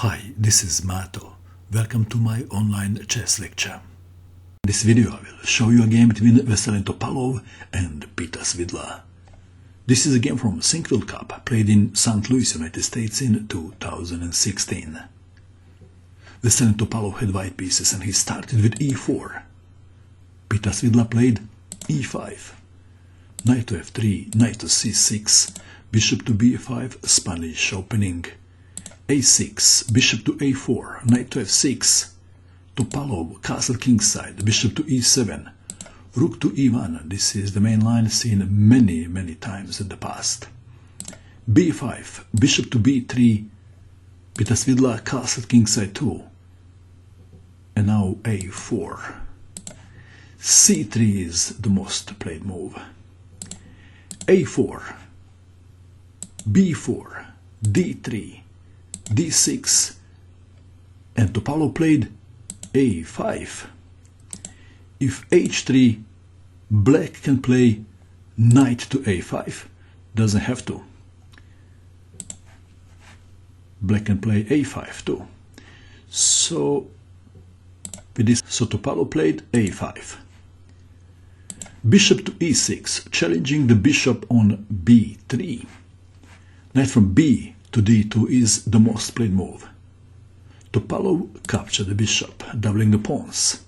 Hi, this is Mato. Welcome to my online chess lecture. In this video I will show you a game between Veselin Topalov and Peter Svidla. This is a game from Sinquefield Cup, played in St. Louis, United States in 2016. Veselin Topalov had white pieces and he started with e4. Peter Svidla played e5. Knight to f3, knight to c6, bishop to b5, Spanish opening. a6, bishop to a4, knight to f6, Topalov, castle kingside, bishop to e7, rook to e1. This is the main line seen many times in the past. b5, bishop to b3, Peter Svidla, castle kingside 2, and now a4. c3 is the most played move. a4, b4, d3, d6, and Topalov played a5. If h3, black can play knight to a5, doesn't have to. Black can play a5 too. So Topalov played a5. Bishop to e6, challenging the bishop on b3. Knight from b to d2 is the most played move. Topalov captured the bishop, doubling the pawns.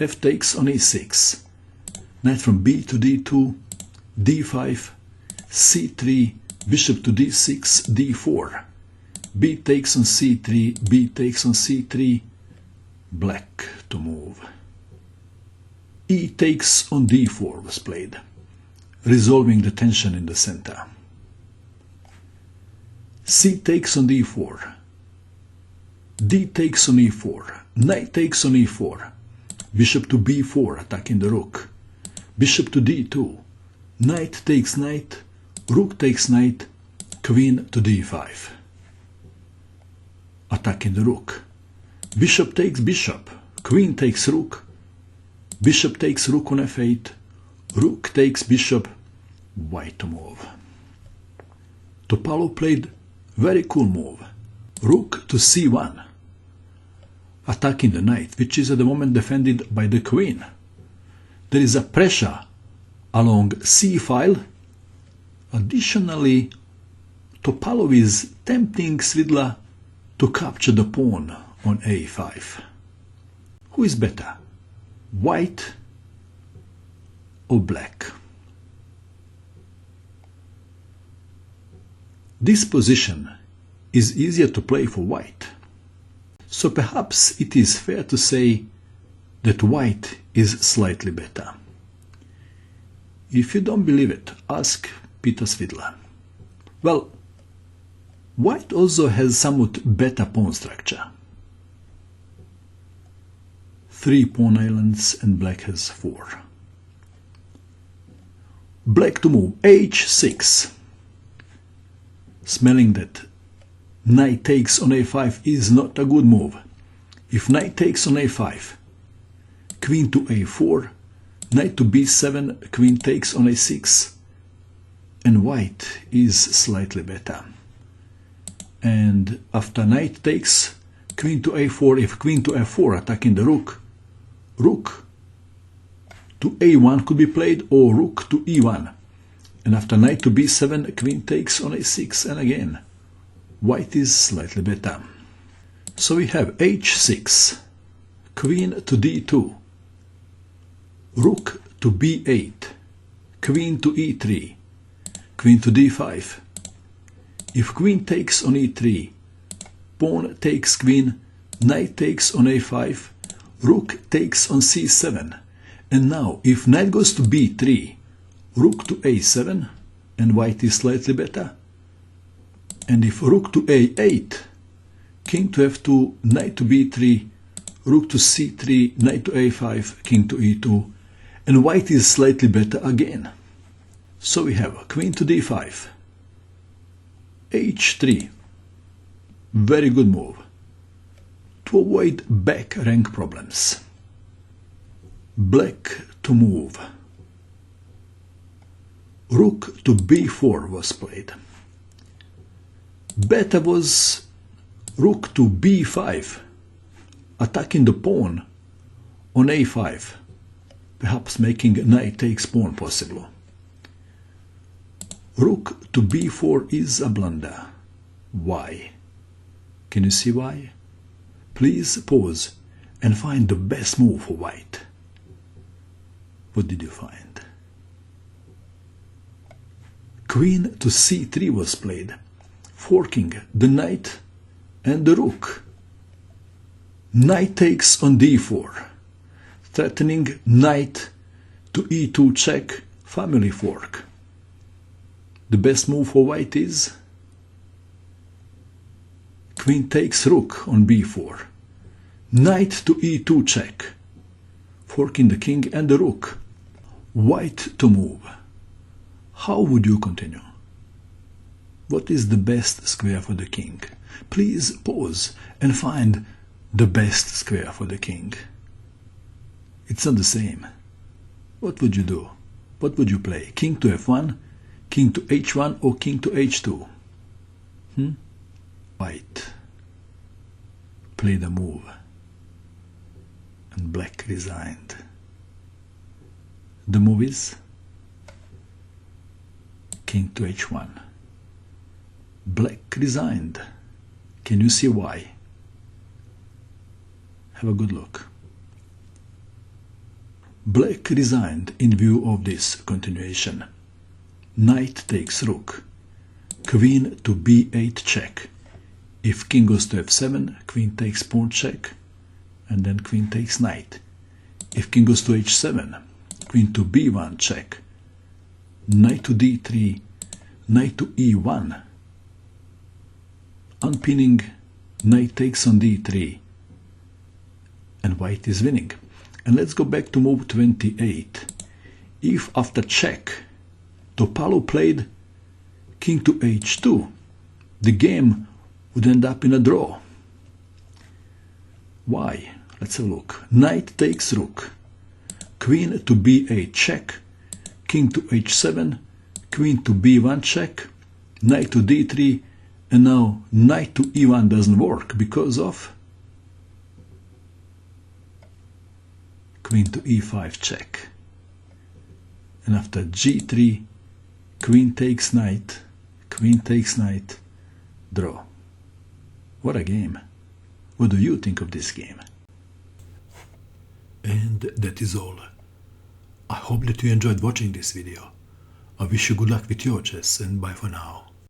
F takes on e6. Knight from b to d2, d5, c3, bishop to d6, d4. B takes on c3, b takes on c3, black to move. E takes on d4 was played, resolving the tension in the center. C takes on d4, d takes on e4, knight takes on e4, bishop to b4 attacking the rook, bishop to d2, knight takes knight, rook takes knight, queen to d5, attacking the rook, bishop takes bishop, queen takes rook, bishop takes rook on f8, rook takes bishop, white to move. Topalov played very cool move, rook to c1, attacking the knight, which is at the moment defended by the queen. There is a pressure along c file. Additionally, Topalov is tempting Svidla to capture the pawn on a5. Who is better, white or black? This position is easier to play for white, so perhaps it is fair to say that white is slightly better. If you don't believe it, ask Peter Svidla. Well, white also has somewhat better pawn structure. 3 pawn islands and black has 4. Black to move h6. Smelling that knight takes on a5 is not a good move. If knight takes on a5, queen to a4, knight to b7, queen takes on a6, and white is slightly better. And after knight takes, queen to a4, if queen to f4 attacking the rook, rook to a1 could be played, or rook to e1. And after knight to b7, queen takes on a6, and again, white is slightly better. So we have h6, queen to d2, rook to b8, queen to e3, queen to d5. If queen takes on e3, pawn takes queen, knight takes on a5, rook takes on c7. And now, if knight goes to b3, rook to a7, and white is slightly better. And if rook to a8, king to f2, knight to b3, rook to c3, knight to a5, king to e2, and white is slightly better again. So we have queen to d5, h3, very good move, to avoid back rank problems. Black to move. Rook to b4 was played. Better was rook to b5, attacking the pawn on a5, perhaps making knight takes pawn possible. Rook to b4 is a blunder. Why? Can you see why? Please pause and find the best move for white. What did you find? Queen to c3 was played, forking the knight and the rook. Knight takes on d4, threatening knight to e2 check, family fork. The best move for white is queen takes rook on b4, knight to e2 check, forking the king and the rook. White to move. How would you continue? What is the best square for the king? Please pause and find the best square for the king. It's not the same. What would you do? What would you play? King to f1, king to h1, or king to h2? White played a move and black resigned. The move is king to h1. Black resigned. Can you see why? Have a good look. Black resigned in view of this continuation. Knight takes rook. Queen to b8 check. If king goes to f7, queen takes pawn check, and then queen takes knight. If king goes to h7, queen to b1 check. Knight to d3, knight to e1. Unpinning, knight takes on d3, and white is winning. And let's go back to move 28. If after check, Topalov played king to h2, the game would end up in a draw. Why? Let's have a look. Knight takes rook, queen to b8 check, king to h7, queen to b1 check, knight to d3, and now knight to e1 doesn't work because of queen to e5 check. And after g3, queen takes knight, draw. What a game. What do you think of this game? And that is all. I hope that you enjoyed watching this video. I wish you good luck with your chess, and bye for now.